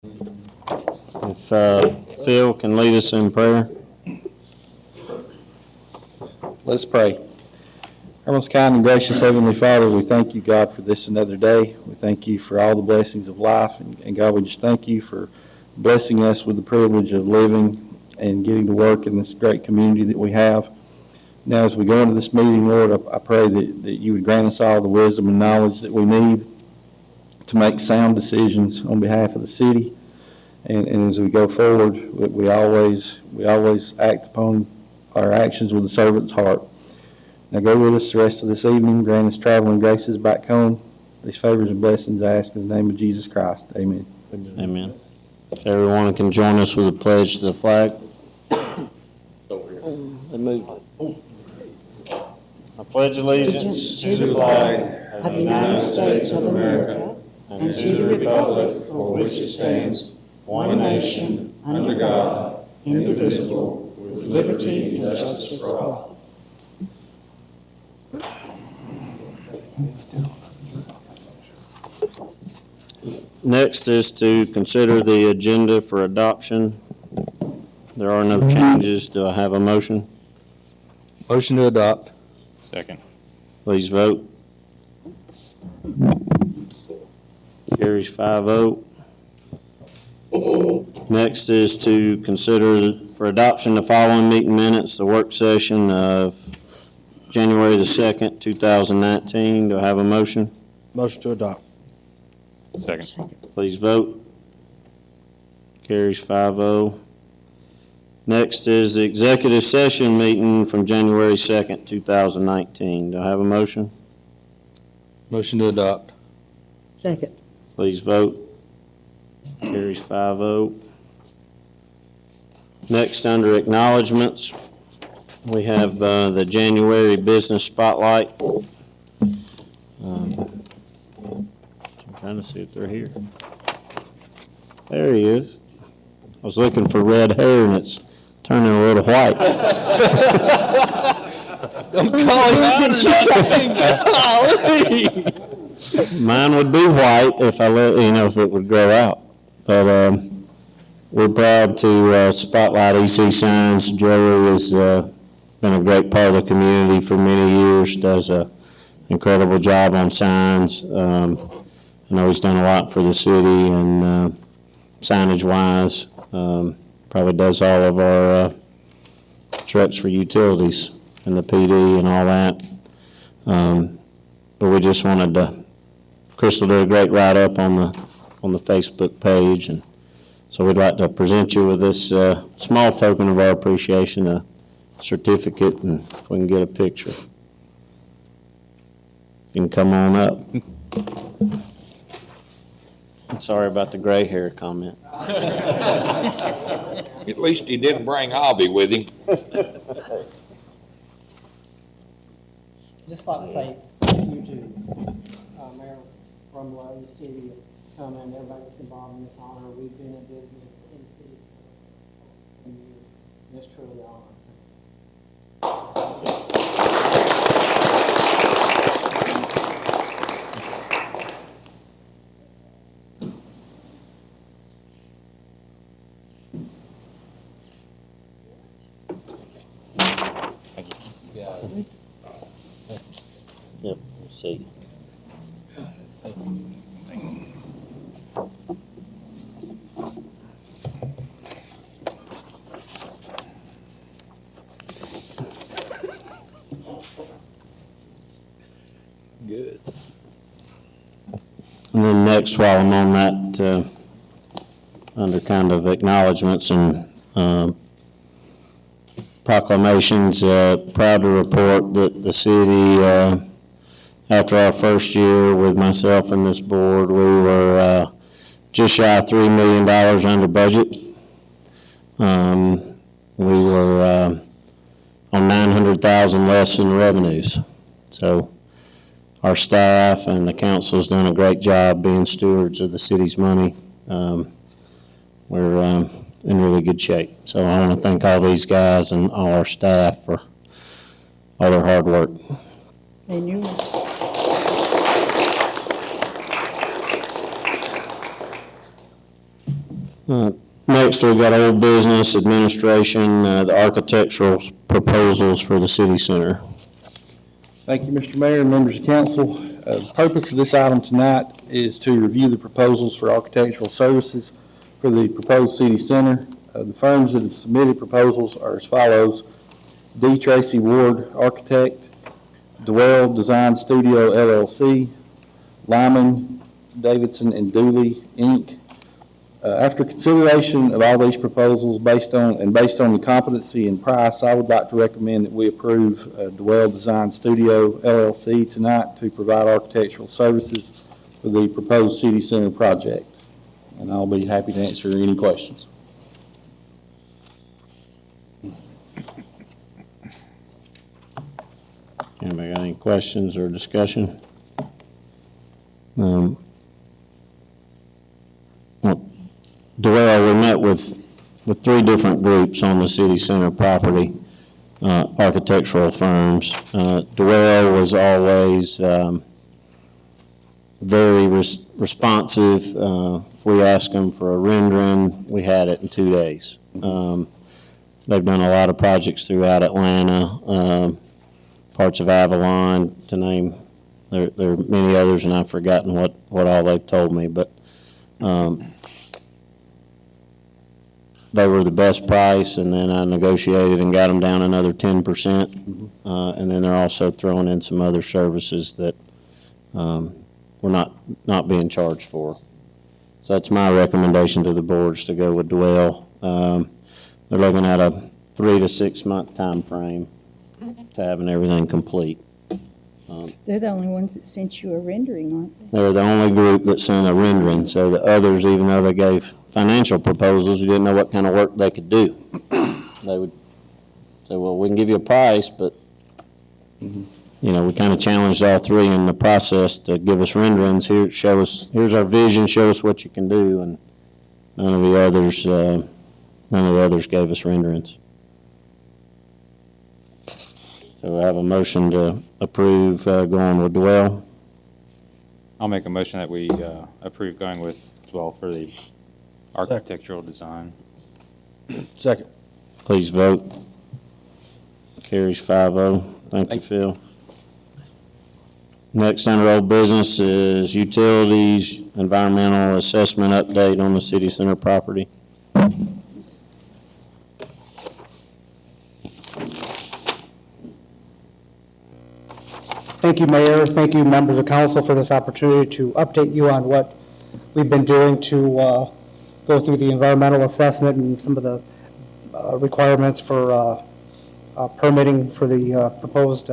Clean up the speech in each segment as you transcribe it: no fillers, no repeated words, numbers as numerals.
If Phil can lead us in prayer. Let's pray. Our most kind and gracious Heavenly Father, we thank you, God, for this another day. We thank you for all the blessings of life. And God, we just thank you for blessing us with the privilege of living and getting to work in this great community that we have. Now, as we go into this meeting, Lord, I pray that you would grant us all the wisdom and knowledge that we need to make sound decisions on behalf of the city. And as we go forward, we always act upon our actions with a servant's heart. Now go with us the rest of this evening. Grant us traveling graces back home. These favors and blessings I ask in the name of Jesus Christ. Amen. Amen. If everyone can join us with a pledge to the flag. They moved it. I pledge allegiance to the flag of the United States of America and to the republic for which it stands, one nation, under God, indivisible, with liberty and justice for all. Next is to consider the agenda for adoption. There are no changes. Do I have a motion? Motion to adopt. Second. Please vote. Carries 5-0. Next is to consider for adoption the following meeting minutes, the work session of January the 2nd, 2019. Do I have a motion? Motion to adopt. Second. Please vote. Carries 5-0. Next is the executive session meeting from January 2nd, 2019. Do I have a motion? Motion to adopt. Second. Please vote. Carries 5-0. Next, under acknowledgements, we have the January business spotlight. I'm trying to see if they're here. There he is. I was looking for red hair and it's turning a little white. Don't call it. Mine would be white if I let, if it would grow out. But we're proud to spotlight EC Signs. Joey has been a great part of the community for many years, does an incredible job on signs. I know he's done a lot for the city and signage-wise. Probably does all of our trucks for utilities and the PD and all that. But we just wanted to, Crystal did a great write-up on the Facebook page, and so we'd like to present you with this small token of our appreciation, a certificate, and if we can get a picture. You can come on up. I'm sorry about the gray hair comment. At least he didn't bring Avi with him. Just like to say thank you to Mayor Rumlow, the city of Cumming, everybody that's involved in this honor. We've been in business in the city for 10 years, and it's truly an honor. Yep, we'll see. Good. And then next, while I'm on that, under kind of acknowledgments and proclamations, proud to report that the city, after our first year with myself and this board, we were just shy of $3 million under budget. We were on $900,000 less in revenues. So our staff and the council's done a great job being stewards of the city's money. We're in really good shape. So I want to thank all these guys and all our staff for all their hard work. And you. Next, we've got old business administration, the architectural proposals for the city center. Thank you, Mr. Mayor and members of council. The purpose of this item tonight is to review the proposals for architectural services for the proposed city center. The firms that have submitted proposals are as follows: D. Tracy Ward Architect, Dwell Design Studio LLC, Lyman, Davidson and Dooley, Inc. After consideration of all these proposals based on the competency and price, I would like to recommend that we approve Dwell Design Studio LLC tonight to provide architectural services for the proposed city center project. And I'll be happy to answer any questions. Anybody got any questions or discussion? Dwell, we met with three different groups on the city center property, architectural firms. Dwell was always very responsive. If we asked them for a rendering, we had it in 2 days. They've done a lot of projects throughout Atlanta, parts of Avalon, to name. There are many others, and I've forgotten what all they've told me, but they were the best price, and then I negotiated and got them down another 10%. And then they're also throwing in some other services that we're not being charged for. So that's my recommendation to the boards, to go with Dwell. They're looking at a 3 to 6 month time frame to having everything complete. They're the only ones that sent you a rendering, aren't they? They're the only group that sent a rendering, so the others, even though they gave financial proposals, you didn't know what kind of work they could do. They would say, well, we can give you a price, but, you know, we kind of challenged all three in the process to give us renderings. Here, here's our vision, show us what you can do, and none of the others gave us renderings. So I have a motion to approve going with Dwell. I'll make a motion that we approve going with Dwell for the architectural design. Second. Please vote. Carries 5-0. Thank you, Phil. Next under old business is utilities, environmental assessment update on the city center property. Thank you, Mayor. Thank you, members of council, for this opportunity to update you on what we've been doing to go through the environmental assessment and some of the requirements for permitting for the proposed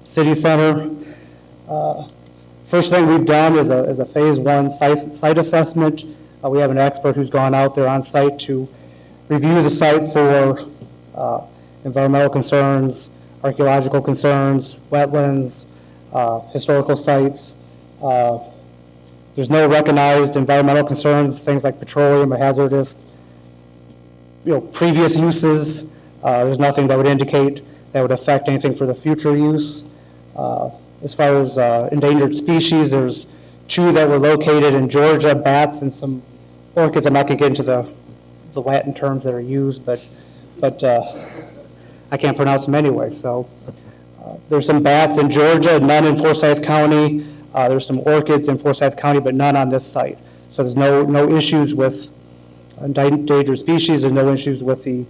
city center. First thing we've done is a phase 1 site assessment. We have an expert who's gone out there on site to review the site for environmental concerns, archaeological concerns, wetlands, historical sites. There's no recognized environmental concerns, things like petroleum or hazardous, previous uses. There's nothing that would indicate that would affect anything for the future use. As far as endangered species, there's 2 that were located in Georgia, bats and some orchids. I'm not going to get into the Latin terms that are used, but I can't pronounce them anyway. So there's some bats in Georgia, none in Forsyth County. There's some orchids in Forsyth County, but none on this site. So there's no issues with endangered species. There's no issues with the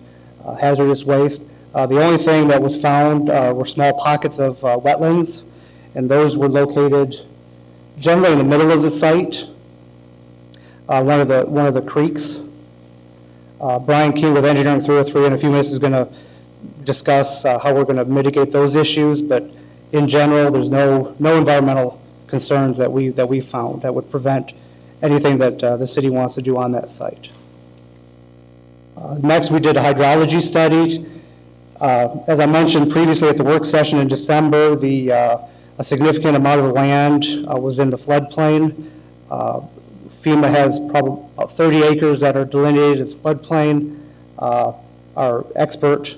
hazardous waste. The only thing that was found were small pockets of wetlands, and those were located generally in the middle of the site, one of the creeks. Brian King with Engineering 303 in a few minutes is going to discuss how we're going to mitigate those issues, but in general, there's no environmental concerns that we found that would prevent anything that the city wants to do on that site. Next, we did a hydrology study. As I mentioned previously at the work session in December, a significant amount of the land was in the floodplain. FEMA has probably about 30 acres that are delineated as floodplain. Our expert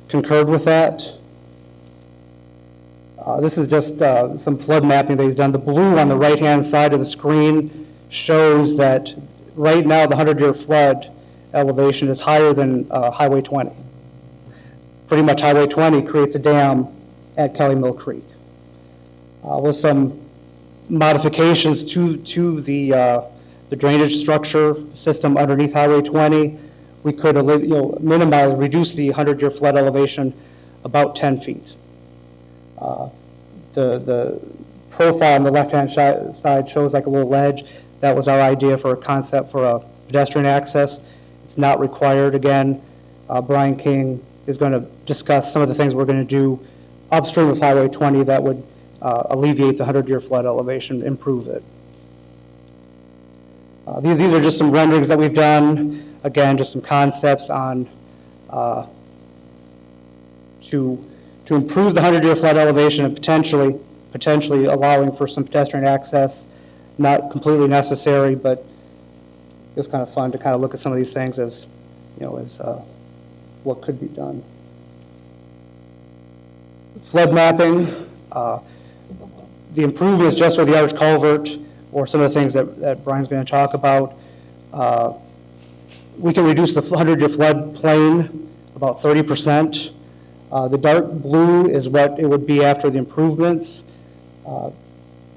concurred with that. This is just some flood mapping that he's done. The blue on the right-hand side of the screen shows that right now the 100-year flood elevation is higher than Highway 20. Pretty much Highway 20 creates a dam at Kelly Mill Creek. With some modifications to the drainage structure system underneath Highway 20, we could minimize, reduce the 100-year flood elevation about 10 feet. The profile on the left-hand side shows like a little ledge. That was our idea for a concept for a pedestrian access. It's not required. Again, Brian King is going to discuss some of the things we're going to do upstream of Highway 20 that would alleviate the 100-year flood elevation, improve it. These are just some renderings that we've done. Again, just some concepts on to improve the 100-year flood elevation and potentially allowing for some pedestrian access. Not completely necessary, but it was kind of fun to kind of look at some of these things as, as what could be done. Flood mapping, the improvements just for the arch culvert, or some of the things that Brian's going to talk about. We can reduce the 100-year flood plain about 30%. The dark blue is what it would be after the improvements.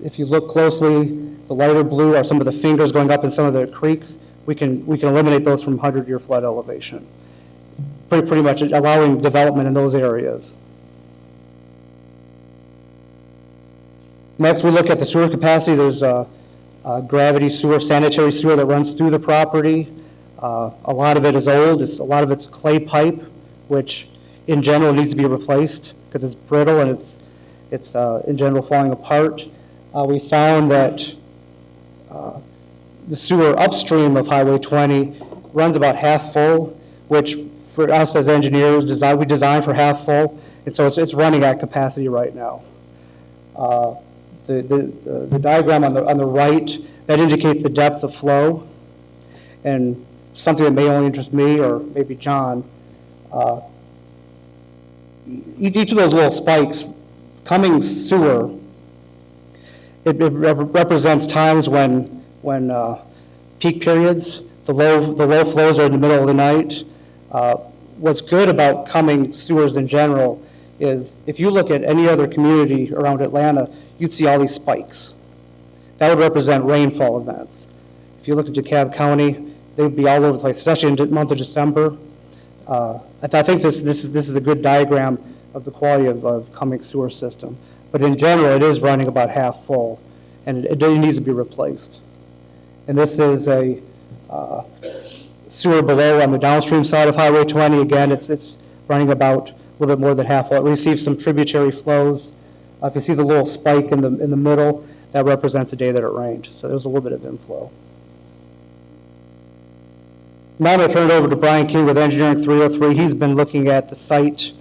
If you look closely, the lighter blue are some of the fingers going up in some of the creeks. We can eliminate those from 100-year flood elevation. Pretty much allowing development in those areas. Next, we look at the sewer capacity. There's a gravity sewer, sanitary sewer that runs through the property. A lot of it is old. A lot of it's clay pipe, which in general needs to be replaced because it's brittle and it's in general falling apart. We found that the sewer upstream of Highway 20 runs about half full, which for us as engineers, we design for half full, and so it's running at capacity right now. The diagram on the right, that indicates the depth of flow, and something that may only interest me or maybe John, each of those little spikes, Cumming sewer, it represents times when peak periods, the low flows are in the middle of the night. What's good about Cumming sewers in general is if you look at any other community around Atlanta, you'd see all these spikes. That would represent rainfall events. If you look at DeKalb County, they'd be all over the place, especially in the month of December. I think this is a good diagram of the quality of Cumming sewer system. But in general, it is running about half full, and it needs to be replaced. And this is a sewer below on the downstream side of Highway 20. Again, it's running about a little bit more than half full. It receives some tributary flows. If you see the little spike in the middle, that represents a day that it rained. So there's a little bit of inflow. Now I'm going to turn it over to Brian King with Engineering 303. He's been looking at the site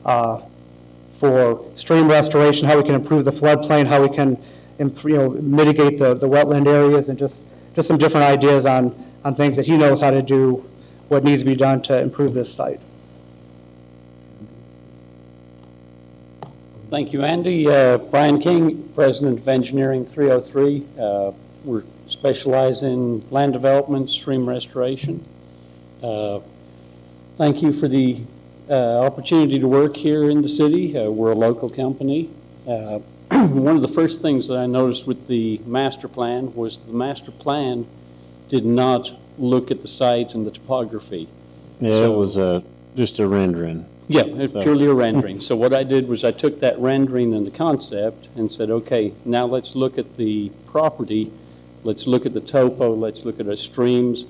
for stream restoration, how we can improve the floodplain, how we can mitigate the wetland areas, and just some different ideas on things that he knows how to do, what needs to be done to improve this site. Thank you, Andy. Brian King, President of Engineering 303. We specialize in land development, stream restoration. Thank you for the opportunity to work here in the city. We're a local company. One of the first things that I noticed with the master plan was the master plan did not look at the site and the topography. Yeah, so, it was just a rendering. Yeah, it's purely a rendering. So what I did was I took that rendering and the concept and said, okay, now let's look at the property, let's look at the topo, let's look at the streams,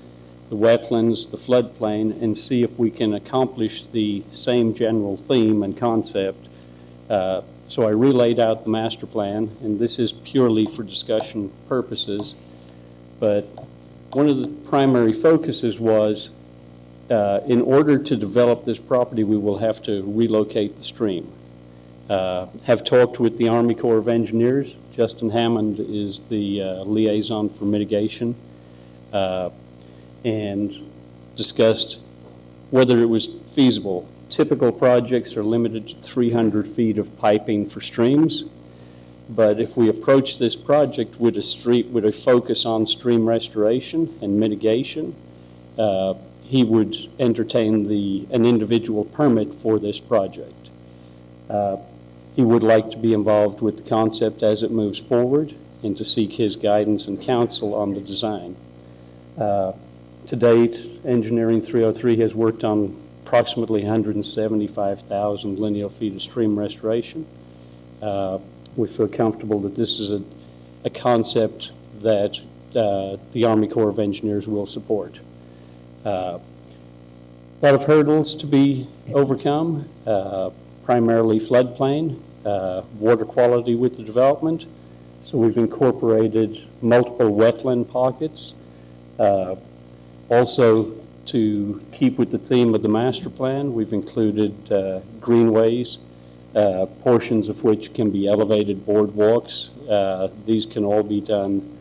the wetlands, the floodplain, and see if we can accomplish the same general theme and concept. So I relayed out the master plan, and this is purely for discussion purposes, but one of the primary focuses was in order to develop this property, we will have to relocate the stream. Have talked with the Army Corps of Engineers. Justin Hammond is the liaison for mitigation, and discussed whether it was feasible. Typical projects are limited to 300 feet of piping for streams, but if we approach this project with a focus on stream restoration and mitigation, he would entertain an individual permit for this project. He would like to be involved with the concept as it moves forward and to seek his guidance and counsel on the design. To date, Engineering 303 has worked on approximately 175,000 lineal feet of stream restoration. We feel comfortable that this is a concept that the Army Corps of Engineers will support. A lot of hurdles to be overcome, primarily floodplain, water quality with the development. So we've incorporated multiple wetland pockets. Also, to keep with the theme of the master plan, we've included greenways, portions of which can be elevated boardwalks. These can all be done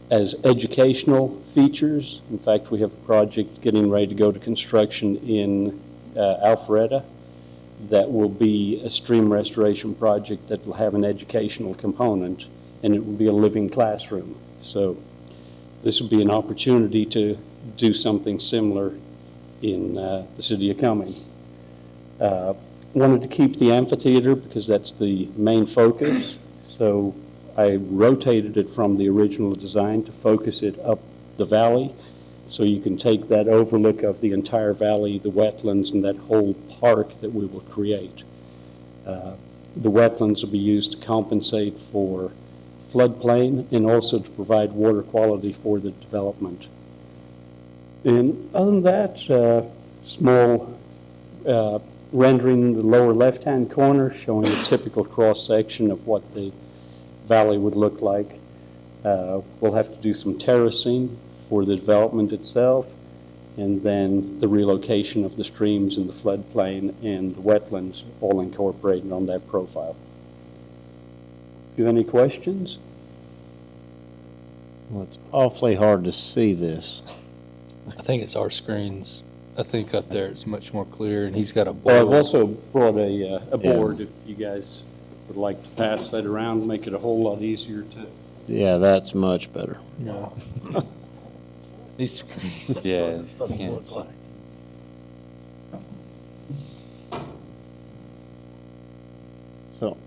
as educational features. In fact, we have a project getting ready to go to construction in Alpharetta that will be a stream restoration project that will have an educational component, and it will be a living classroom. So this will be an opportunity to do something similar in the city of Cumming. Wanted to keep the amphitheater because that's the main focus, so I rotated it from the original design to focus it up the valley, so you can take that overlook of the entire valley, the wetlands, and that whole park that we will create. The wetlands will be used to compensate for floodplain and also to provide water quality for the development. And other than that, small rendering in the lower left-hand corner showing a typical cross-section of what the valley would look like. We'll have to do some terracing for the development itself, and then the relocation of the streams in the floodplain and the wetlands all incorporated on that profile. Do you have any questions? Well, it's awfully hard to see this. I think it's our screens. I think up there it's much more clear, and he's got a Well, I've board. also brought a board if you guys would like to pass that around, make it a whole lot easier to. Yeah, that's much better. No. These screens. Yeah. So,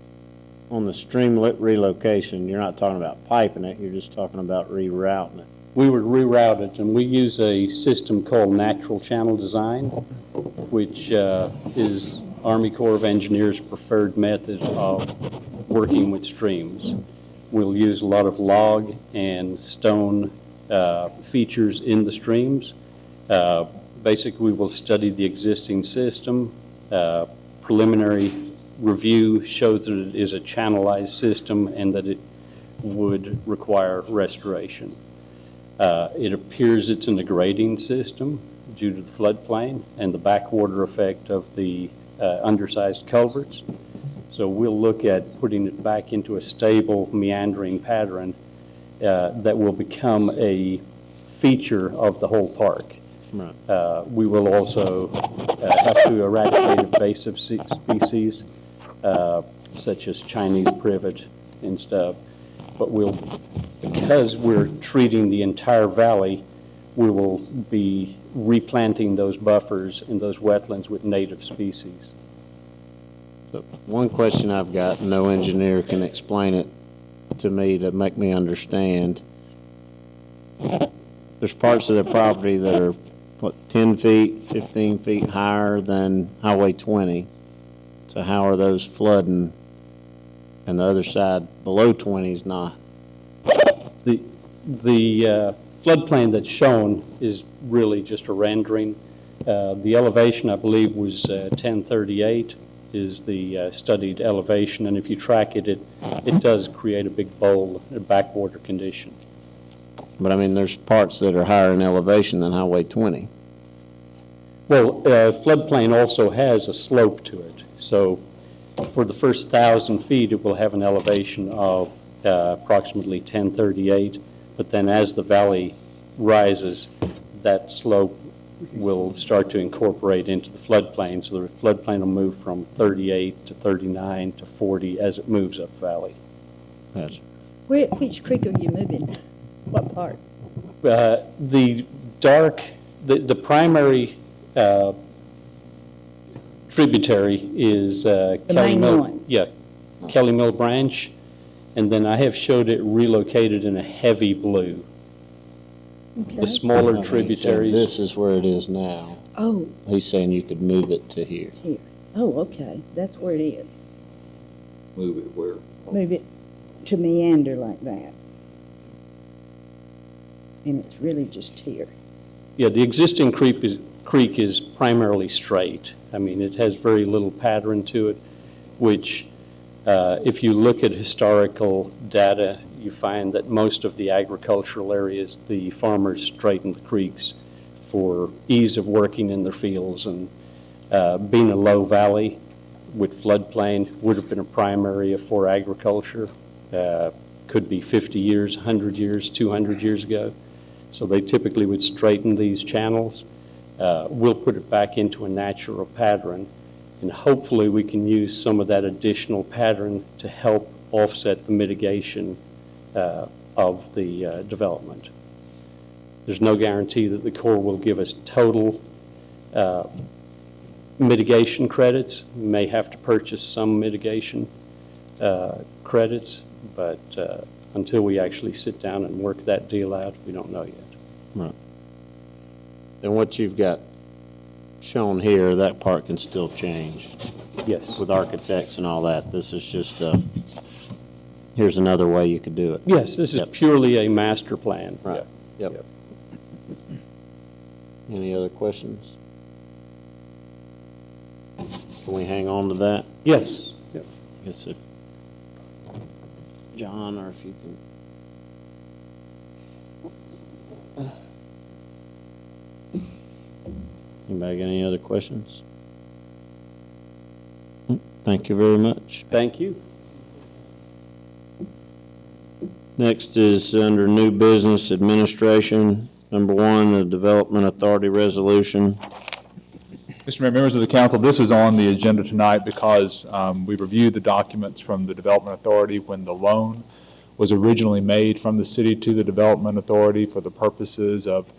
on the streamlet relocation, you're not talking about piping it, you're just talking about rerouting it. We would reroute it, and we use a system called natural channel design, which is Army Corps of Engineers' preferred method of working with streams. We'll use a lot of log and stone features in the streams. Basically, we will study the existing system. Preliminary review shows that it is a channelized system and that it would require restoration. It appears it's in a grading system due to the floodplain and the backwater effect of the undersized culverts. So we'll look at putting it back into a stable meandering pattern that will become a feature of the whole park. Right. We will also have to eradicate invasive species such as Chinese privet and stuff. But because we're treating the entire valley, we will be replanting those buffers and those wetlands with native species. But one question I've got, no engineer can explain it to me to make me understand. There's parts of the property that are, 10 feet, 15 feet higher than Highway 20. So how are those flooding? And the other side below 20 is not. The floodplain that's shown is really just a rendering. The elevation, I believe, was 1038 is the studied elevation, and if you track it, it does create a big bowl, a backwater condition. But I mean, there's parts that are higher in elevation than Highway 20. Well, floodplain also has a slope to it. So for the first 1,000 feet, it will have an elevation of approximately 1038. But then as the valley rises, that slope will start to incorporate into the floodplain. So the floodplain will move from 38 to 39 to 40 as it moves up valley. Gotcha. Which creek are you moving? What part? The dark The primary tributary is Kelly main Mill. one. Yeah, Kelly Mill Branch, and then I have showed it relocated in a heavy blue. The Okay. smaller He's saying tributaries. this is where it is now. Oh, He's saying you could move it to here. here. Oh, okay, that's where it is. Move it where? Move it to meander like that. And it's really just here. Yeah, the existing creek is primarily straight. I mean, it has very little pattern to it, which, if you look at historical data, you find that most of the agricultural areas, the farmers straightened the creeks for ease of working in their fields, and being a low valley with floodplain would have been a prime area for agriculture. Could be 50 years, 100 years, 200 years ago. So they typically would straighten these channels. We'll put it back into a natural pattern, and hopefully we can use some of that additional pattern to help offset the mitigation of the development. There's no guarantee that the Corps will give us total mitigation credits. We may have to purchase some mitigation credits, but until we actually sit down and work that deal out, we don't know yet. Right. And what you've got shown here, that part can still change Yes. with architects and all that. This is just, here's another way you could do it. Yes, this is Yep. purely a master plan. Right. Yep. Yep. Any other questions? Can we hang on to that? Yes. Yep. I guess if John, or if you can. Anybody got any other questions? Thank you very much. Thank you. Next is under new business administration. Number one, the Development Authority Resolution. Mr. Mayor, members of the council, this is on the agenda tonight because we reviewed the documents from the Development Authority when the loan was originally made from the city to the Development Authority for the purposes of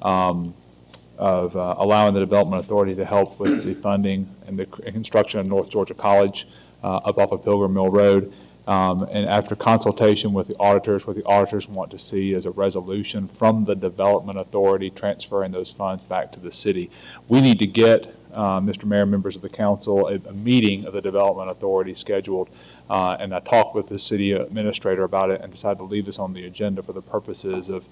allowing the Development Authority to help with the funding and the construction of North Georgia College up off of Pilgrim Mill Road. And after consultation with the auditors, what the auditors want to see is a resolution from the Development Authority transferring those funds back to the city. We need to get, Mr. Mayor, members of the council, a meeting of the Development Authority scheduled. And I talked with the city administrator about it and decided to leave this on the agenda for the purposes of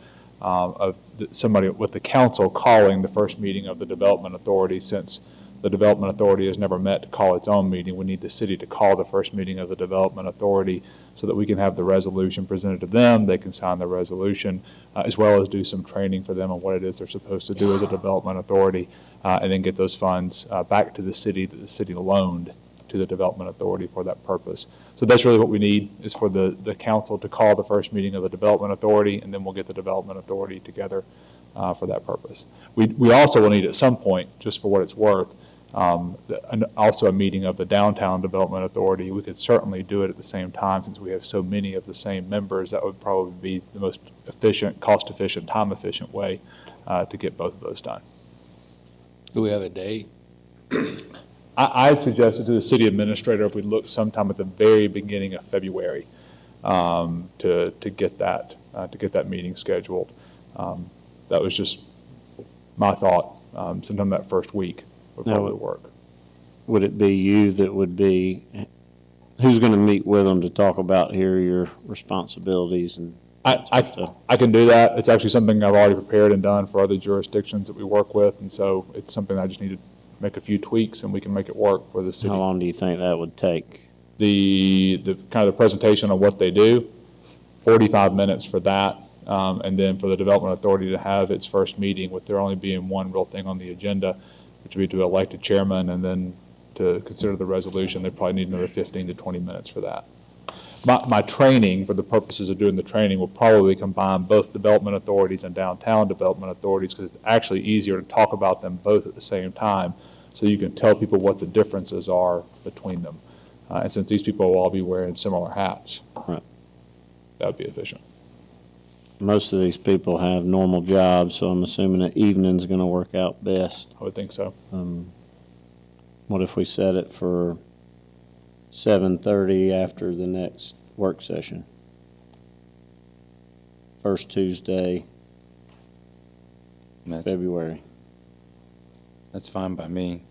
somebody with the council calling the first meeting of the Development Authority. Since the Development Authority has never met to call its own meeting, we need the city to call the first meeting of the Development Authority so that we can have the resolution presented to them. They can sign the resolution, as well as do some training for them on what it is they're supposed to do as a Development Authority, and then get those funds back to the city that the city loaned to the Development Authority for that purpose. So that's really what we need, is for the council to call the first meeting of the Development Authority, and then we'll get the Development Authority together for that purpose. We also will need at some point, just for what it's worth, also a meeting of the Downtown Development Authority. We could certainly do it at the same time, since we have so many of the same members. That would probably be the most efficient, cost-efficient, time-efficient way to get both of those done. Do we have a date? I suggested to the city administrator if we look sometime at the very beginning of February to get that meeting scheduled. That was just my thought. Sometime that first week would probably work. Would it be you that would be, who's going to meet with them to talk about here your responsibilities and that sort of stuff? I can do that. It's actually something I've already prepared and done for other jurisdictions that we work with, and so it's something I just need to make a few tweaks and we can make it work for the city. How long do you think that would take? The kind of the presentation on what they do, 45 minutes for that, and then for the Development Authority to have its first meeting, with there only being one real thing on the agenda, which would be to elect a chairman and then to consider the resolution. They probably need another 15 to 20 minutes for that. My training, for the purposes of doing the training, will probably combine both development authorities and downtown development authorities, because it's actually easier to talk about them both at the same time, so you can tell people what the differences are between them. And since these people will all be wearing similar hats, Right. that would be efficient. most of these people have normal jobs, so I'm assuming that evening's gonna work out best. I would think so. What if we set it for 7:30 after the next work session? First Tuesday, February. That's fine by me.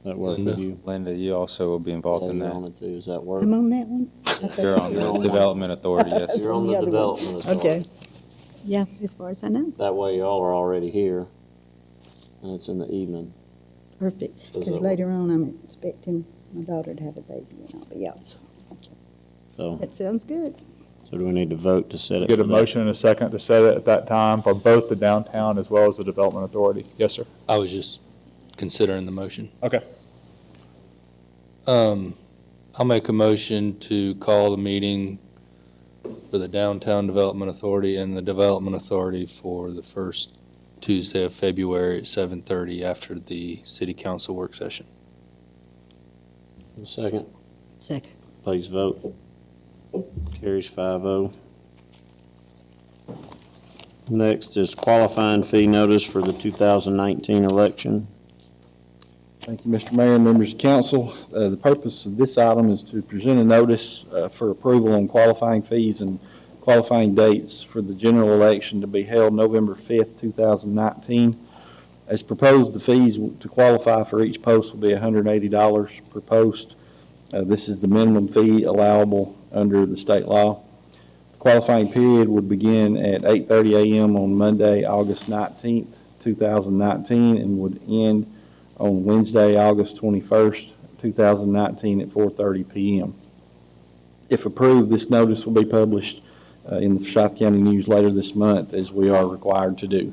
That work with you? Linda, you also will be involved in Yeah, that. you're on it too. Does that work? I'm on that one? You're on the Development Authority, yes. You're on the other one. development authority. Okay. Yeah, as far as I know. That way y'all are already here, and it's in the evening. Perfect. Does Because that later on, I'm expecting my daughter to have a baby and I'll be out. So So, that sounds good. so do we need to vote to set it Get for a that? motion and a second to set it at that time for both the downtown as well as the Development Authority. Yes, sir. I was just considering the motion. Okay. I'll make a motion to call the meeting for the Downtown Development Authority and the Development Authority for the first Tuesday of February at 7:30 after the city council work session. Second, Second. please vote. Carries 5-0. Next is qualifying fee notice for the 2019 election. Thank you, Mr. Mayor and members of council. The purpose of this item is to present a notice for approval on qualifying fees and qualifying dates for the general election to be held November 5th, 2019. As proposed, the fees to qualify for each post will be $180 per post. This is the minimum fee allowable under the state law. The qualifying period would begin at 8:30 a.m. on Monday, August 19th, 2019, and would end on Wednesday, August 21st, 2019 at 4:30 p.m. If approved, this notice will be published in the Forsyth County News later this month, as we are required to do.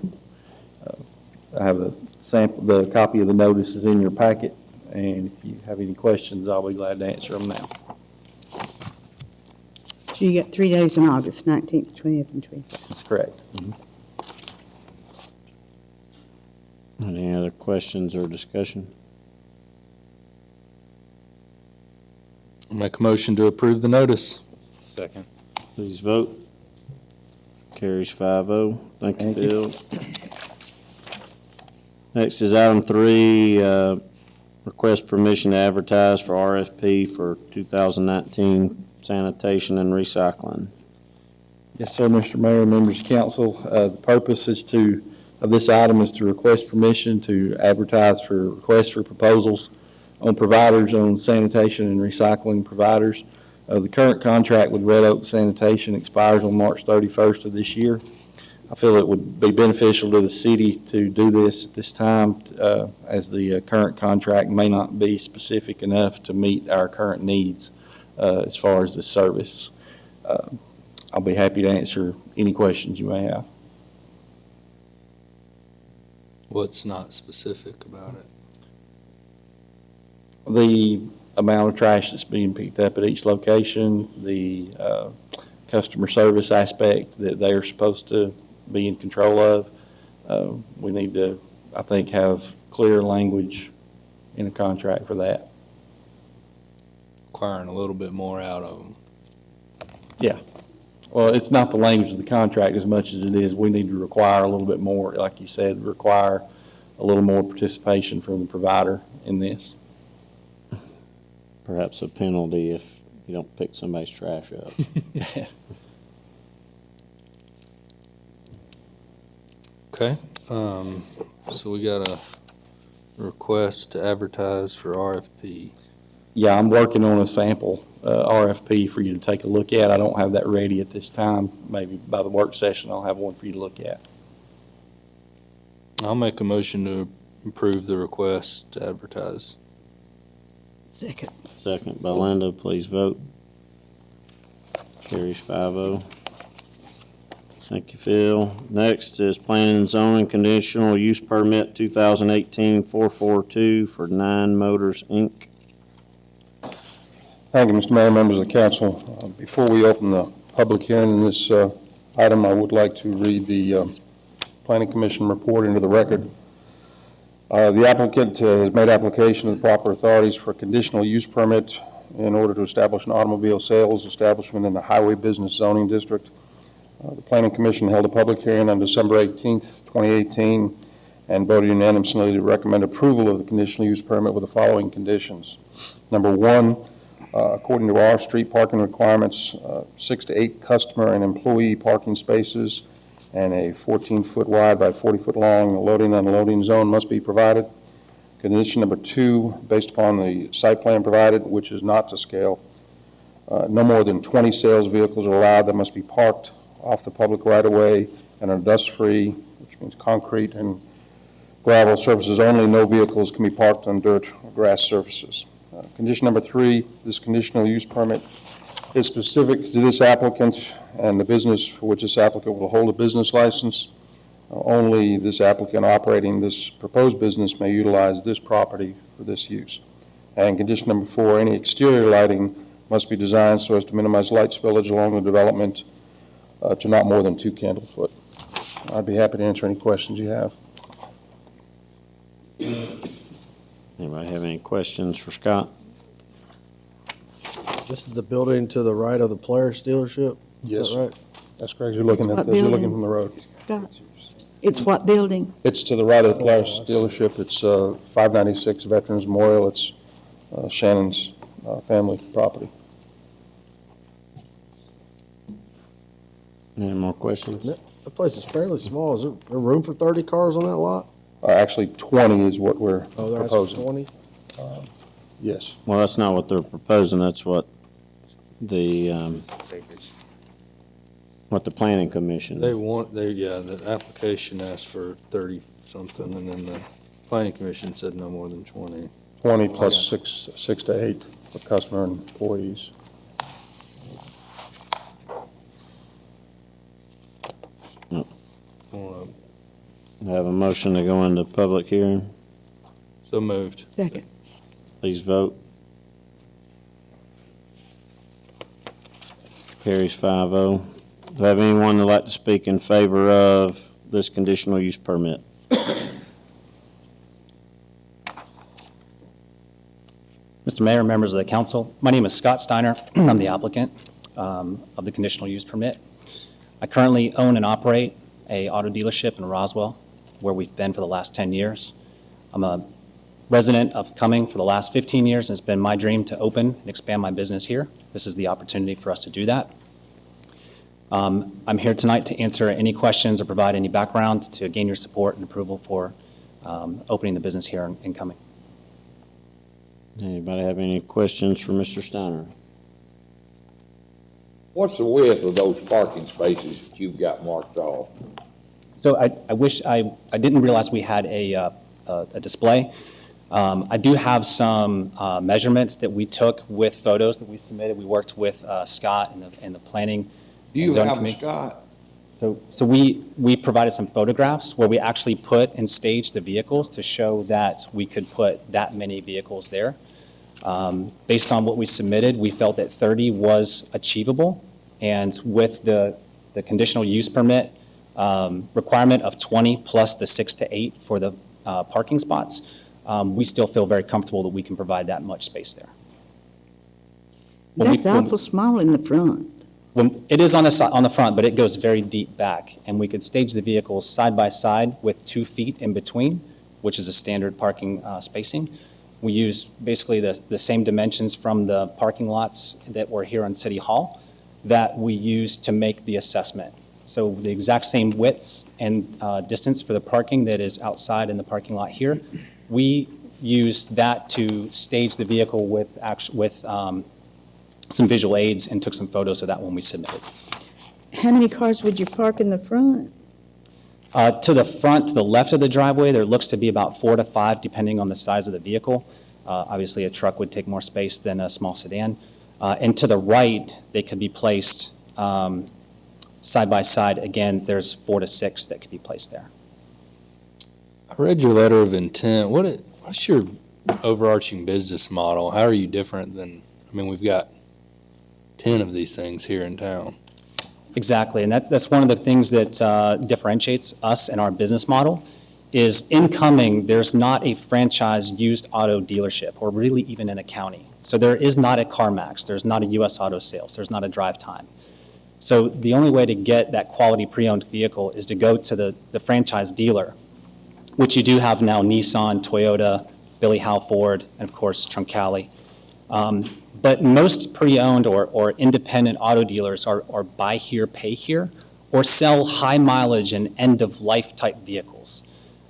I have a sample, the copy of the notice is in your packet, and if you have any questions, I'll be glad to answer them now. So you got 3 days in August, 19th, 20th, and 21st. That's correct. Any other questions or discussion? I'll make a motion to approve the notice. Second. Please vote. Carries 5-0. Thank you, Thank you. Phil. Next is item 3, request permission to advertise for RFP for 2019 sanitation and recycling. Yes, sir, Mr. Mayor, members of council. The purpose of this item is to request permission to advertise for requests for proposals on providers on sanitation and recycling providers. The current contract with Red Oak Sanitation expires on March 31st of this year. I feel it would be beneficial to the city to do this at this time, as the current contract may not be specific enough to meet our current needs as far as the service. I'll be happy to answer any questions you may have. What's not specific about it? The amount of trash that's being picked up at each location, the customer service aspect that they are supposed to be in control of. We need to, I think, have clear language in a contract for that. Requiring a little bit more out of them. Well, it's not the language of the contract as much as it is we need to require a little bit more, like you said, require a little more participation from the provider in this. Perhaps a penalty if you don't pick somebody's trash up. Okay, so we got a request to advertise for RFP. Yeah, I'm working on a sample RFP for you to take a look at. I don't have that ready at this time. Maybe by the work session, I'll have one for you to look at. I'll make a motion to approve the request to advertise. Second. Second by Linda, please vote. Carries 5-0. Thank you, Phil. Next is planning and zoning conditional use permit 2018-442 for 9 Motors, Inc. Thank you, Mr. Mayor, members of the council. Before we open the public hearing on this item, I would like to read the Planning Commission report into the record. The applicant has made application to the proper authorities for a conditional use permit in order to establish an automobile sales establishment in the Highway Business Zoning District. The Planning Commission held a public hearing on December 18th, 2018, and voted unanimously to recommend approval of the conditional use permit with the following conditions. Number one, according to our street parking requirements, 6 to 8 customer and employee parking spaces and a 14-foot wide by 40-foot long loading and unloading zone must be provided. Condition number two, based upon the site plan provided, which is not to scale, no more than 20 sales vehicles are allowed that must be parked off the public right-of-way and are dust-free, which means concrete and gravel surfaces only. No vehicles can be parked on dirt or grass surfaces. Condition number three, this conditional use permit is specific to this applicant and the business for which this applicant will hold a business license. Only this applicant operating this proposed business may utilize this property for this use. And condition number four, any exterior lighting must be designed so as to minimize light spillage along the development to not more than 2 candlefoot. I'd be happy to answer any questions you have. Anybody have any questions for Scott? This is the building to the right of the Polaris dealership? Yes. Is that right? That's correct. You're looking What at this, you're looking building? from the road. Scott, it's what building? It's to the right of the Polaris dealership. It's 596 Veterans Memorial. It's Shannon's family property. Any more questions? That place is fairly small. Is there room for 30 cars on that lot? Actually, 20 is what we're Oh, they're asking for proposing. 20? Yes. Well, that's not what they're proposing, that's what the planning commission. The application asked for 30-something, and then the planning commission said no more than 20. 20 plus 6 to 8 for customer and employees. I have a motion to go into public hearing. So moved. Second. Please vote. Carries 5-0. Do I have anyone that'd like to speak in favor of this conditional use permit? Mr. Mayor, members of the council, my name is Scott Steiner. I'm the applicant of the conditional use permit. I currently own and operate a auto dealership in Roswell, where we've been for the last 10 years. I'm a resident of Cumming for the last 15 years, and it's been my dream to open and expand my business here. This is the opportunity for us to do that. I'm here tonight to answer any questions or provide any background to gain your support and approval for opening the business here in Cumming. Anybody have any questions for Mr. Steiner? What's the width of those parking spaces that you've got marked off? So I wish I didn't realize we had a display. I do have some measurements that we took with photos that we submitted. We worked with Scott and the planning. Do you and zoning have them, committee. Scott? So we provided some photographs where we actually put and staged the vehicles to show that we could put that many vehicles there. Based on what we submitted, we felt that 30 was achievable. And with the conditional use permit requirement of 20 plus the 6 to 8 for the parking spots, we still feel very comfortable that we can provide that much space there. That's awful small in the front. It is on the front, but it goes very deep back, and we could stage the vehicles side by side with 2 feet in between, which is a standard parking spacing. We use basically the same dimensions from the parking lots that were here on City Hall that we use to make the assessment. So the exact same widths and distance for the parking that is outside in the parking lot here, we used that to stage the vehicle with some visual aids and took some photos of that when we submitted. How many cars would you park in the front? To the front, to the left of the driveway, there looks to be about 4 to 5, depending on the size of the vehicle. Obviously, a truck would take more space than a small sedan. And to the right, they could be placed side by side. Again, there's 4 to 6 that could be placed there. I read your letter of intent. What's your overarching business model? How are you different than, we've got 10 of these things here in town. Exactly, and that's one of the things that differentiates us and our business model is in Cumming, there's not a franchise used auto dealership, or really even in a county. So there is not a CarMax, there's not a US Auto Sales, there's not a drive time. So the only way to get that quality pre-owned vehicle is to go to the franchise dealer, which you do have now: Nissan, Toyota, Billy Howe Ford, and of course Troncalli. But most pre-owned or independent auto dealers are buy here, pay here, or sell high mileage and end-of-life type vehicles.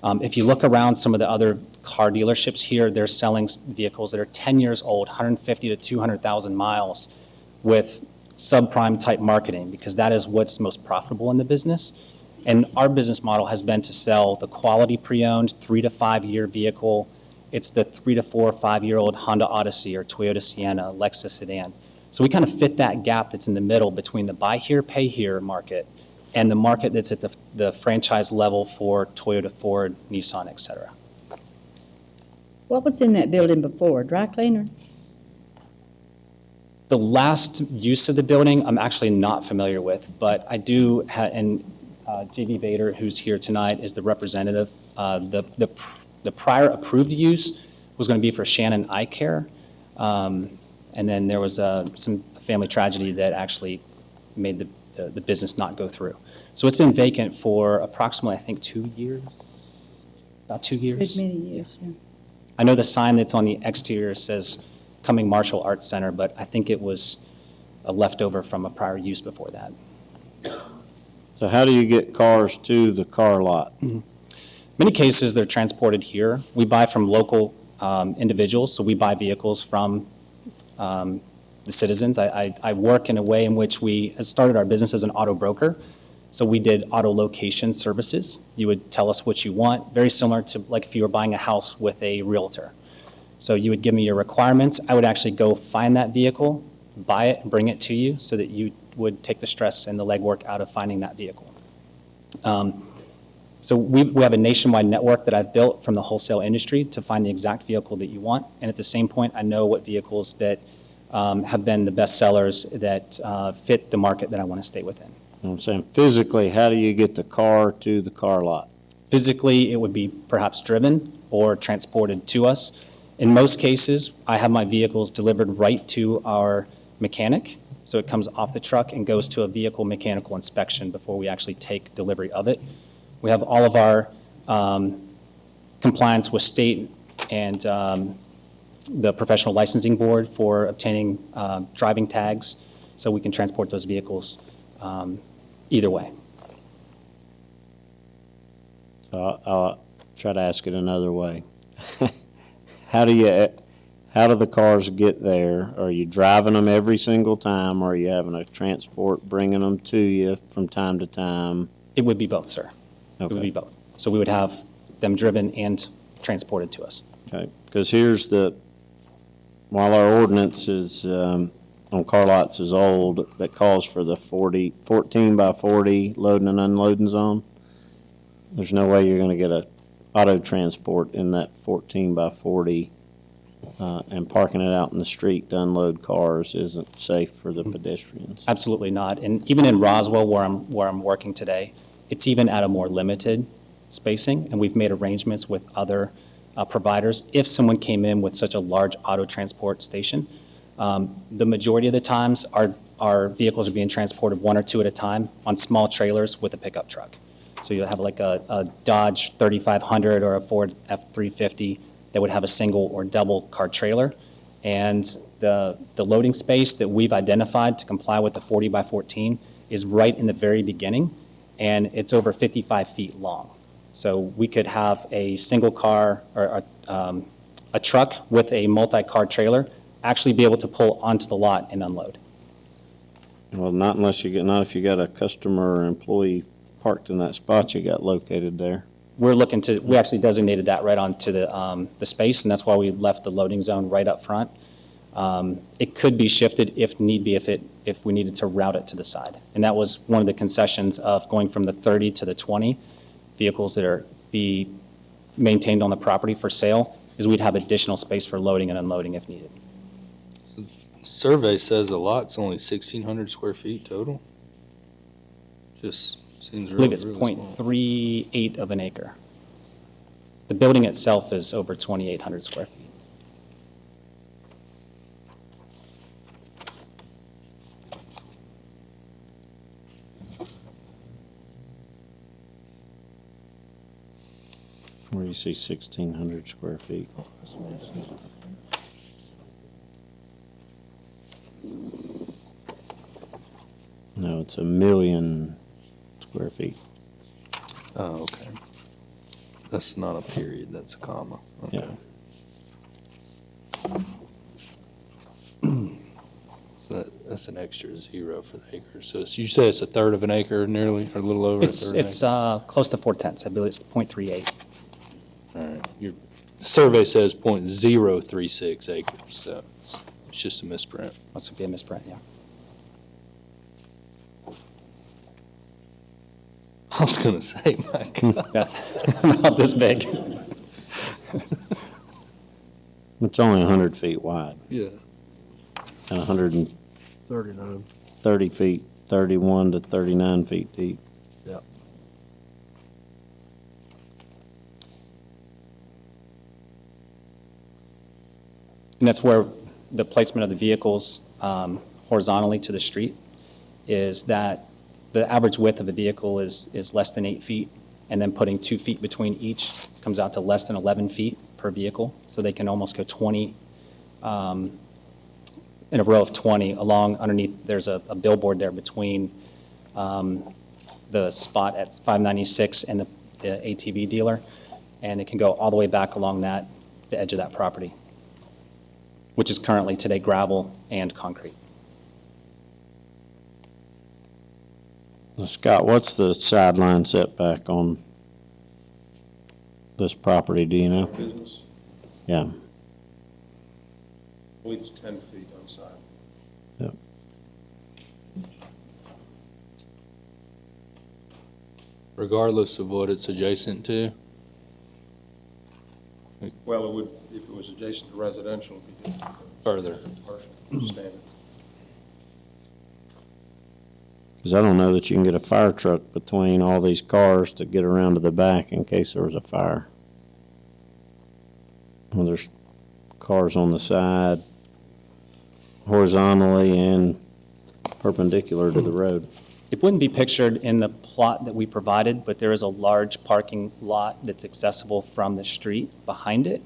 If you look around some of the other car dealerships here, they're selling vehicles that are 10 years old, 150 to 200,000 miles, with subprime type marketing, because that is what's most profitable in the business. And our business model has been to sell the quality pre-owned 3 to 5 year vehicle. It's the 3 to 4 or 5 year old Honda Odyssey or Toyota Sienna, Lexus sedan. So we kind of fit that gap that's in the middle between the buy here, pay here market and the market that's at the franchise level for Toyota, Ford, Nissan, et cetera. What was in that building before, dry cleaner? The last use of the building, I'm actually not familiar with, but I do, and J.V. Bader, who's here tonight, is the representative. The prior approved use was going to be for Shannon Eye Care, and then there was some family tragedy that actually made the business not go through. So it's been vacant for approximately, I think, 2 years, about 2 years. Good many years, yeah. I know the sign that's on the exterior says Cumming Martial Arts Center, but I think it was a leftover from a prior use before that. So how do you get cars to the car lot? Many cases, they're transported here. We buy from local individuals, so we buy vehicles from the citizens. I work in a way in which we started our business as an auto broker. So we did auto location services. You would tell us what you want, very similar to like if you were buying a house with a realtor. So you would give me your requirements. I would actually go find that vehicle, buy it, and bring it to you so that you would take the stress and the legwork out of finding that vehicle. So we have a nationwide network that I've built from the wholesale industry to find the exact vehicle that you want. And at the same point, I know what vehicles that have been the best sellers that fit the market that I want to stay within. I'm saying physically, how do you get the car to the car lot? Physically, it would be perhaps driven or transported to us. In most cases, I have my vehicles delivered right to our mechanic. So it comes off the truck and goes to a vehicle mechanical inspection before we actually take delivery of it. We have all of our compliance with state and the professional licensing board for obtaining driving tags, so we can transport those vehicles either way. So I'll try to ask it another way. How do the cars get there? Are you driving them every single time, or are you having a transport bringing them to you from time to time? It would be both, sir. Okay. It would be both. So we would have them driven and transported to us. Okay, because while our ordinance is, on car lots is old, that calls for the 14 by 40 loading and unloading zone, there's no way you're going to get a auto transport in that 14 by 40, and parking it out in the street to unload cars isn't safe for the pedestrians. Absolutely not. And even in Roswell, where I'm working today, it's even at a more limited spacing, and we've made arrangements with other providers. If someone came in with such a large auto transport station, the majority of the times our vehicles are being transported one or two at a time on small trailers with a pickup truck. So you'll have like a Dodge 3500 or a Ford F350 that would have a single or double car trailer. And the loading space that we've identified to comply with the 40 by 14 is right in the very beginning, and it's over 55 feet long. So we could have a single car or a truck with a multi-car trailer actually be able to pull onto the lot and unload. Well, not if you got a customer or employee parked in that spot you got located there. We actually designated that right onto the space, and that's why we left the loading zone right up front. It could be shifted if need be, if we needed to route it to the side. And that was one of the concessions of going from the 30 to the 20 vehicles that be maintained on the property for sale, is we'd have additional space for loading and unloading if needed. Survey says the lot's only 1,600 square feet total. Just seems I really, believe it's really small. 0.38 of an acre. The building itself is over 2,800 square feet. Where do you see 1,600 square feet? No, it's 1,000,000 square feet. Oh, okay. That's not a period, that's a comma. Okay. Yeah. So that's an extra 0 for the acre. So you say it's a third of an acre nearly, or a little over a It's, third of an it's acre? close to 4/10. I believe it's 0.38. All right. Your survey says 0.036 acres, so it's just a misprint. Must be a misprint, yeah. I was gonna say, my God. That's not this big. It's only 100 feet wide, Yeah. and 130 39. feet, 31 to 39 feet deep. Yep. And that's where the placement of the vehicles horizontally to the street is that the average width of a vehicle is less than 8 feet, and then putting 2 feet between each comes out to less than 11 feet per vehicle. So they can almost go 20, in a row of 20 along underneath. There's a billboard there between the spot at 596 and the ATV dealer, and it can go all the way back along the edge of that property, which is currently today gravel and concrete. Now, Scott, what's the sideline setback on this property, do you know? Business, Yeah, I believe it's 10 feet on side. Regardless of what it's adjacent to? Well, it would, if it was adjacent to residential, it'd be different. Further. Partial standard. because I don't know that you can get a fire truck between all these cars to get around to the back in case there was a fire. Well, there's cars on the side horizontally and perpendicular to the road. It wouldn't be pictured in the plot that we provided, but there is a large parking lot that's accessible from the street behind it.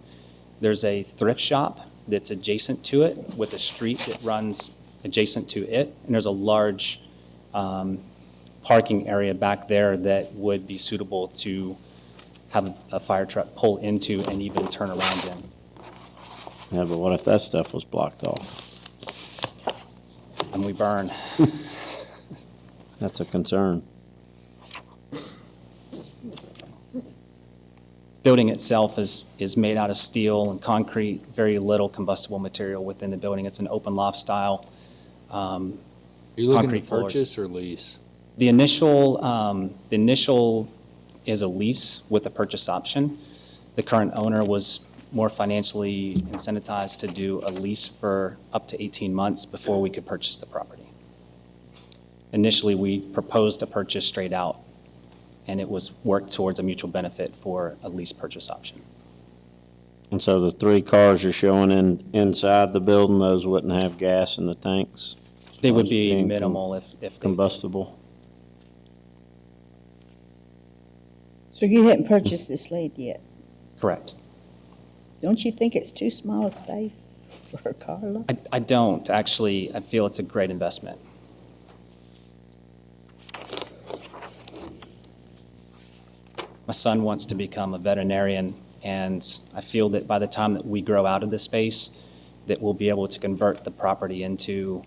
There's a thrift shop that's adjacent to it with a street that runs adjacent to it. And there's a large parking area back there that would be suitable to have a fire truck pull into and even turn around in. Yeah, but what if that stuff was blocked off? And we burn. That's a concern. Building itself is made out of steel and concrete, very little combustible material within the building. It's an open loft style. Are you looking to Concrete floors. purchase or lease? The initial is a lease with a purchase option. The current owner was more financially incentivized to do a lease for up to 18 months before we could purchase the property. Initially, we proposed a purchase straight out, and it was worked towards a mutual benefit for a lease purchase option. And so the 3 cars you're showing inside the building, those wouldn't have gas in the tanks? As They far would as be being minimal if they. combustible? So you hadn't purchased this land yet? Correct. Don't you think it's too small a space for a car lot? I don't, actually. I feel it's a great investment. My son wants to become a veterinarian, and I feel that by the time that we grow out of this space, that we'll be able to convert the property into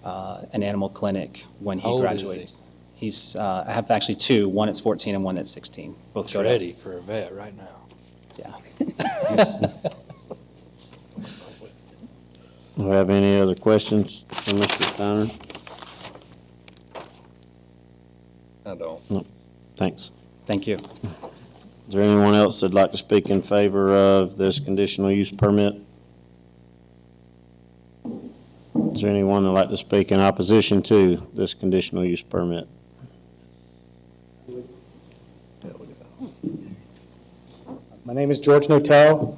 an animal clinic when How he old is he? graduates. He's, I have actually 2, one that's 14 and one that's 16. Both It's go to- ready for a vet right now. Yeah. Do we have any other questions for Mr. Steiner? I don't. Thanks. Thank you. Is there anyone else that'd like to speak in favor of this conditional use permit? Is there anyone that'd like to speak in opposition to this conditional use permit? My name is George Notel.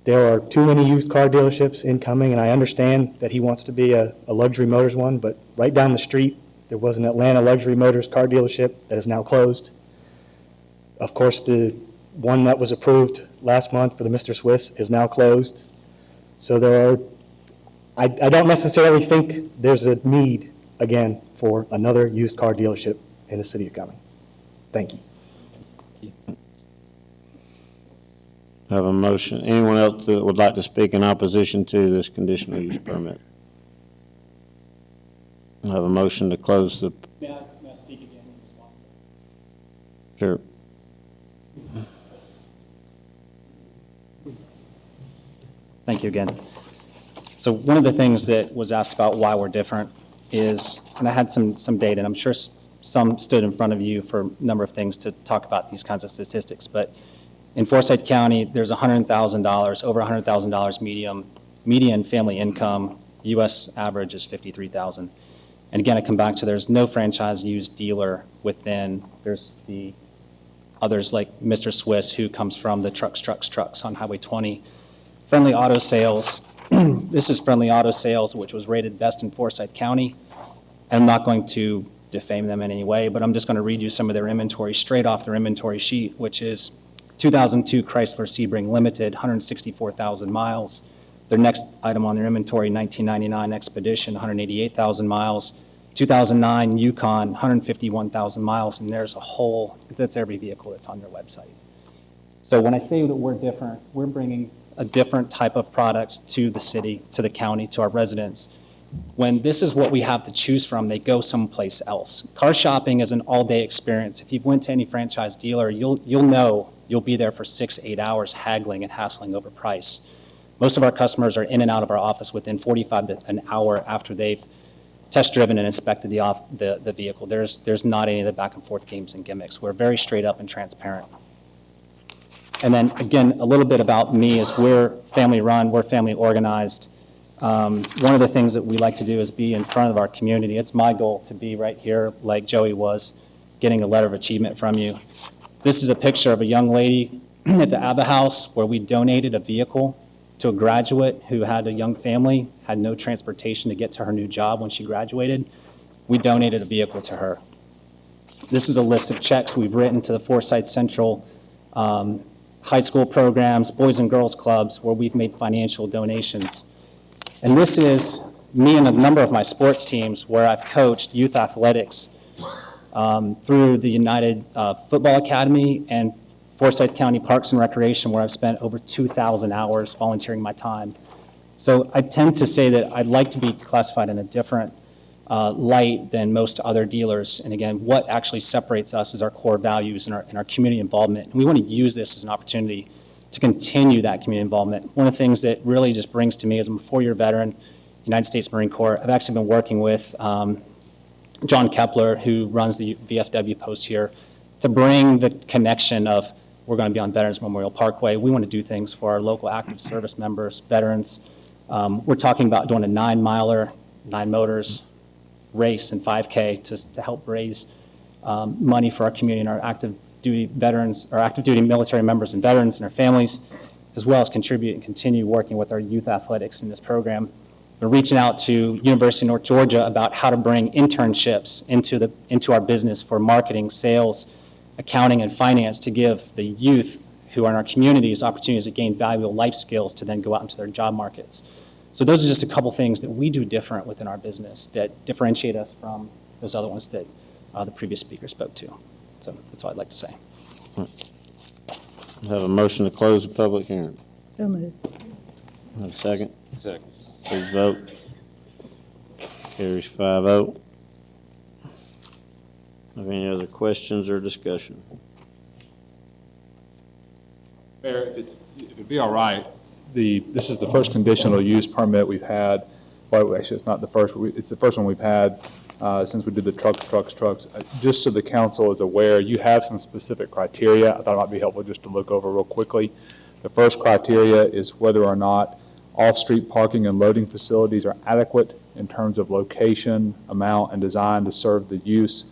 There are too many used car dealerships in Cumming, and I understand that he wants to be a luxury motors one, but right down the street, there was an Atlanta Luxury Motors car dealership that is now closed. Of course, the one that was approved last month for the Mr. Swiss is now closed. So I don't necessarily think there's a need, again, for another used car dealership in the city of Cumming. Thank you. I have a motion. Anyone else that would like to speak in opposition to this conditional use permit? I have a motion to close the. May I speak again in response? Sure. Thank you again. So one of the things that was asked about why we're different is, and I had some data, and I'm sure some stood in front of you for a number of things to talk about these kinds of statistics, but in Forsyth County, there's $100,000, over $100,000 median family income. U.S. average is $53,000. And again, I come back to there's no franchise used dealer within. There's the others like Mr. Swiss, who comes from the trucks on Highway 20. Friendly Auto Sales. This is Friendly Auto Sales, which was rated best in Forsyth County. And I'm not going to defame them in any way, but I'm just going to read you some of their inventory straight off their inventory sheet, which is 2002 Chrysler Sebring Limited, 164,000 miles. Their next item on their inventory, 1999 Expedition, 188,000 miles. 2009 Yukon, 151,000 miles, and there's a whole, that's every vehicle that's on their website. So when I say that we're different, we're bringing a different type of products to the city, to the county, to our residents. When this is what we have to choose from, they go someplace else. Car shopping is an all-day experience. If you've went to any franchise dealer, you'll know you'll be there for 6 to 8 hours haggling and hassling over price. Most of our customers are in and out of our office within 45 to an hour after they've test driven and inspected the vehicle. There's not any of the back and forth games and gimmicks. We're very straight up and transparent. And then again, a little bit about me is we're family run, we're family organized. One of the things that we like to do is be in front of our community. It's my goal to be right here like Joey was, getting a letter of achievement from you. This is a picture of a young lady at the ABBA House where we donated a vehicle to a graduate who had a young family, had no transportation to get to her new job when she graduated. We donated a vehicle to her. This is a list of checks we've written to the Forsyth Central high school programs, boys and girls clubs, where we've made financial donations. And this is me and a number of my sports teams where I've coached youth athletics through the United Football Academy and Forsyth County Parks and Recreation, where I've spent over 2,000 hours volunteering my time. So I tend to say that I'd like to be classified in a different light than most other dealers. And again, what actually separates us is our core values and our community involvement. And we want to use this as an opportunity to continue that community involvement. One of the things that really just brings to me is I'm a 4-year veteran, United States Marine Corps. I've actually been working with John Kepler, who runs the VFW post here, to bring the connection of we're going to be on Veterans Memorial Parkway. We want to do things for our local active service members, veterans. We're talking about doing a 9-miler, 9 motors race and 5K to help raise money for our community and our active duty veterans, our active duty military members and veterans and their families, as well as contribute and continue working with our youth athletics in this program. We're reaching out to University of North Georgia about how to bring internships into our business for marketing, sales, accounting, and finance to give the youth who are in our communities opportunities to gain valuable life skills to then go out into their job markets. So those are just a couple things that we do different within our business that differentiate us from those other ones that the previous speaker spoke to. So that's all I'd like to say. I have a motion to close the public hearing. So moved. Have a second? Second. Please vote. Carries 5-0. Have any other questions or discussion? Mayor, if it'd be all right, this is the first conditional use permit we've had. Well, actually, it's not the first, it's the first one we've had since we did the trucks. Just so the council is aware, you have some specific criteria. I thought it might be helpful just to look over real quickly. The first criteria is whether or not off-street parking and loading facilities are adequate in terms of location, amount, and design to serve the use.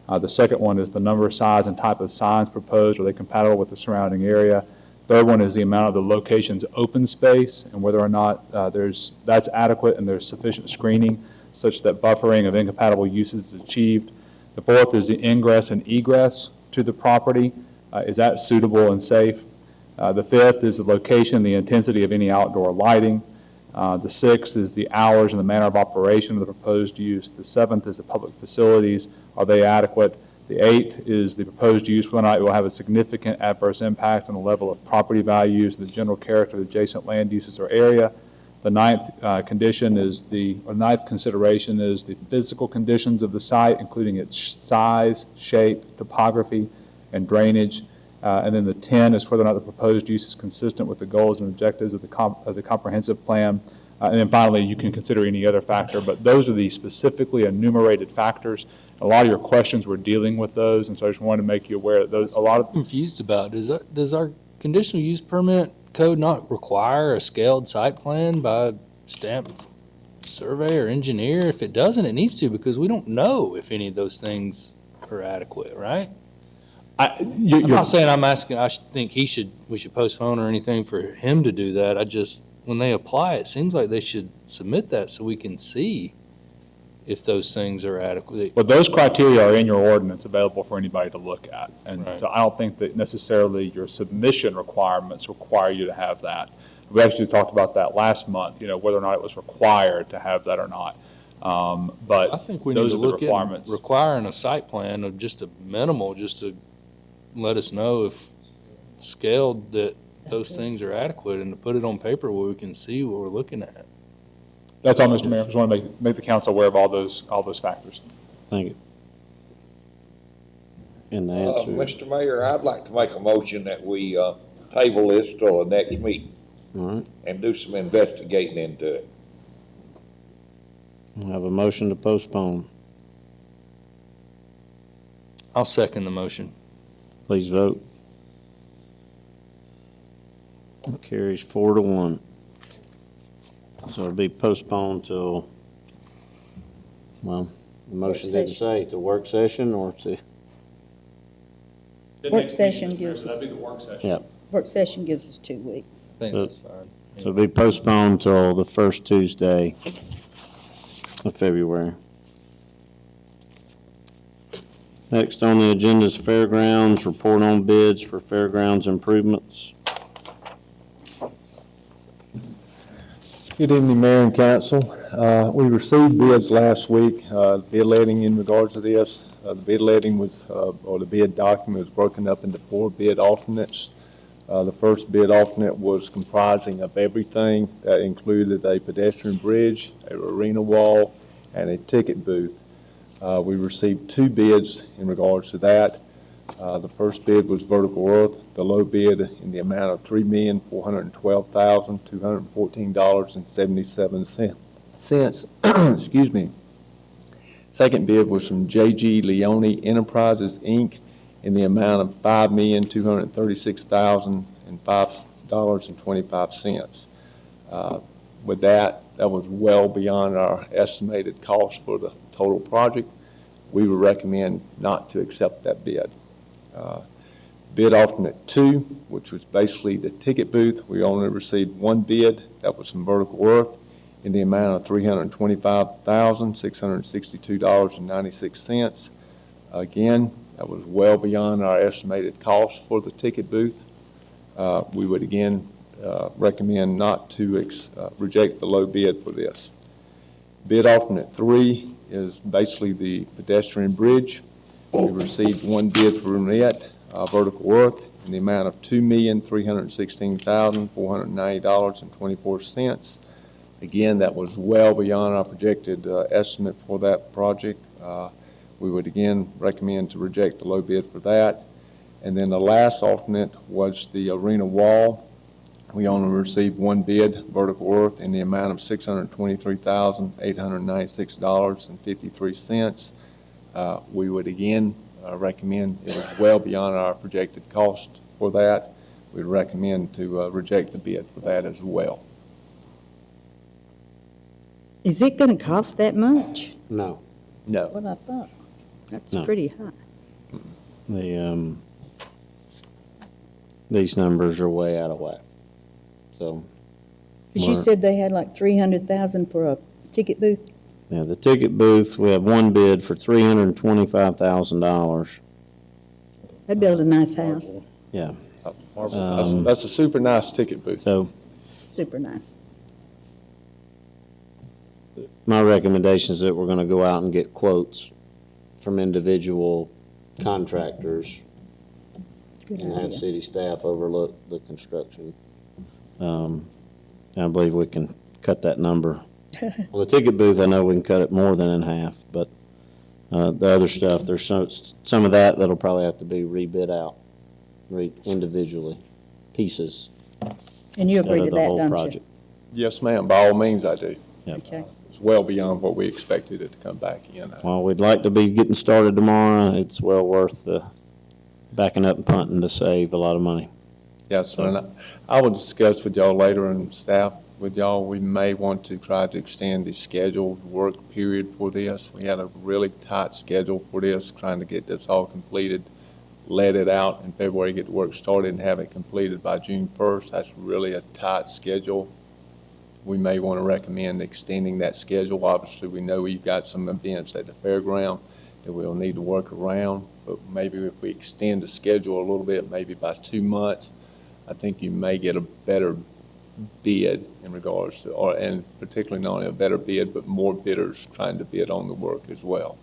The second one is the number, size, and type of signs proposed. Are they compatible with the surrounding area? Third one is the amount of the location's open space and whether or not that's adequate and there's sufficient screening such that buffering of incompatible uses is achieved. The fourth is the ingress and egress to the property. Is that suitable and safe? The fifth is the location and the intensity of any outdoor lighting. The sixth is the hours and the manner of operation of the proposed use. The seventh is the public facilities. Are they adequate? The eighth is the proposed use, whether or not it will have a significant adverse impact on the level of property values, the general character of the adjacent land uses or area. The ninth ninth consideration is the physical conditions of the site, including its size, shape, topography, and drainage. And then the 10 is whether or not the proposed use is consistent with the goals and objectives of the comprehensive plan. And then finally, you can consider any other factor, but those are the specifically enumerated factors. A lot of your questions were dealing with those, and so I just wanted to make you aware that those, Confused about, does our conditional use permit code not require a scaled site plan by stamped surveyor or engineer? If it doesn't, it needs to, because we don't know if any of those things are adequate, right? I'm not saying I think we should postpone or anything for him to do that. I just, when they apply, it seems like they should submit that so we can see if those things are adequate. But those criteria are in your ordinance available for anybody to look at. And Right. so I don't think that necessarily your submission requirements require you to have that. We actually talked about that last month, whether or not it was required to have that or not. But I think we need those to are the look at requirements. requiring a site plan of just a minimal, just to let us know if scaled that those things are adequate, and to put it on paper where we can see what we're looking at. That's all, Mr. Mayor. Just want to make the council aware of all those factors. Thank you. And the answer, Mr. Mayor, I'd like to make a motion that we table this till the next meeting all right, and do some investigating into it. we have a motion to postpone. I'll second the motion. Please vote. Carries 4-1. So it'll be postponed till, well, the motion didn't say, to work session or to, Work session gives us, the work session. yeah. work session gives us 2 weeks. I think So- that's fine. So it'll be postponed till the first Tuesday of February. Next on the agenda is Fairgrounds, report on bids for fairgrounds improvements. Good evening, Mayor and Council. We received bids last week, bid letting in regards to this. The bid letting was, or the bid document was broken up into 4 bid alternates. The first bid alternate was comprising of everything that included a pedestrian bridge, a arena wall, and a ticket booth. We received 2 bids in regards to that. The first bid was Vertical Earth, the low bid in the amount of $3,412,214.77. Excuse me. Second bid was from J.G. Leone Enterprises, Inc., in the amount of $5,236,005.25. With that was well beyond our estimated cost for the total project. We would recommend not to accept that bid. Bid alternate 2, which was basically the ticket booth, we only received 1 bid. That was from Vertical Earth in the amount of $325,662.96. Again, that was well beyond our estimated cost for the ticket booth. We would again recommend not to reject the low bid for this. Bid alternate 3 is basically the pedestrian bridge. We received 1 bid from net, Vertical Earth, in the amount of $2,316,490.24. Again, that was well beyond our projected estimate for that project. We would again recommend to reject the low bid for that. And then the last alternate was the arena wall. We only received 1 bid, Vertical Earth, in the amount of $623,896.53. We would again recommend, it was well beyond our projected cost for that. We'd recommend to reject the bid for that as well. Is it gonna cost that much? No. No. What I thought. That's No. pretty high. These numbers are way out of whack. So, Because you Mark. said they had like 300,000 for a ticket booth? yeah, the ticket booth, we have 1 bid for $325,000. They built a nice house, Yeah, That's a super nice ticket booth. so super nice. my recommendation is that we're gonna go out and get quotes from individual contractors Good and have idea. city staff overlook the construction. I believe we can cut that number. On the ticket booth, I know we can cut it more than in half, but the other stuff, there's some of that'll probably have to be rebid out, individually, pieces. And you agree instead of to the that, whole don't you? project. Yes, ma'am, by all means I do. Okay. It's well beyond what we expected it to come back in. Well, we'd like to be getting started tomorrow. It's well worth the backing up and punting to save a lot of money. Yes, sir, and I will discuss with y'all later and staff with y'all, we may want to try to extend the scheduled work period for this. We had a really tight schedule for this, trying to get this all completed, let it out in February, get the work started and have it completed by June 1st. That's really a tight schedule. We may want to recommend extending that schedule. Obviously, we know we've got some events at the fairground that we'll need to work around, but maybe if we extend the schedule a little bit, maybe by 2 months, I think you may get a better bid in regards to, and particularly not only a better bid, but more bidders trying to bid on the work as well.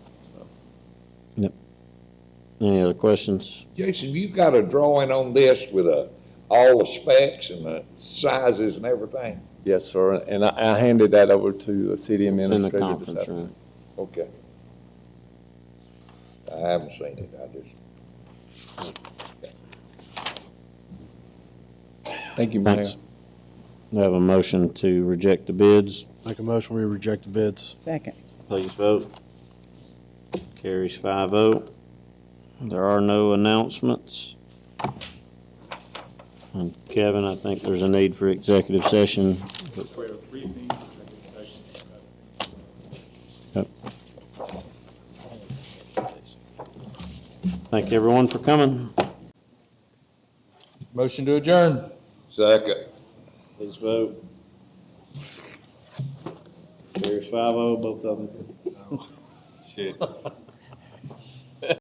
Any other questions? Jason, you got a drawing on this with all the specs and the sizes and everything? Yes, sir, and I handed that over to the city It's in the administrator this conference afternoon. room. Okay. I haven't seen it, Thank you, Mayor. Thanks. We have a motion to reject the bids. Make a motion, we reject the bids. Second. Please vote. Carries 5-0. There are no announcements. And Kevin, I think there's a need for executive session. Yep. Thank everyone for coming. Motion to adjourn. Second. Please vote. Carries 5-0, both of them. Shit.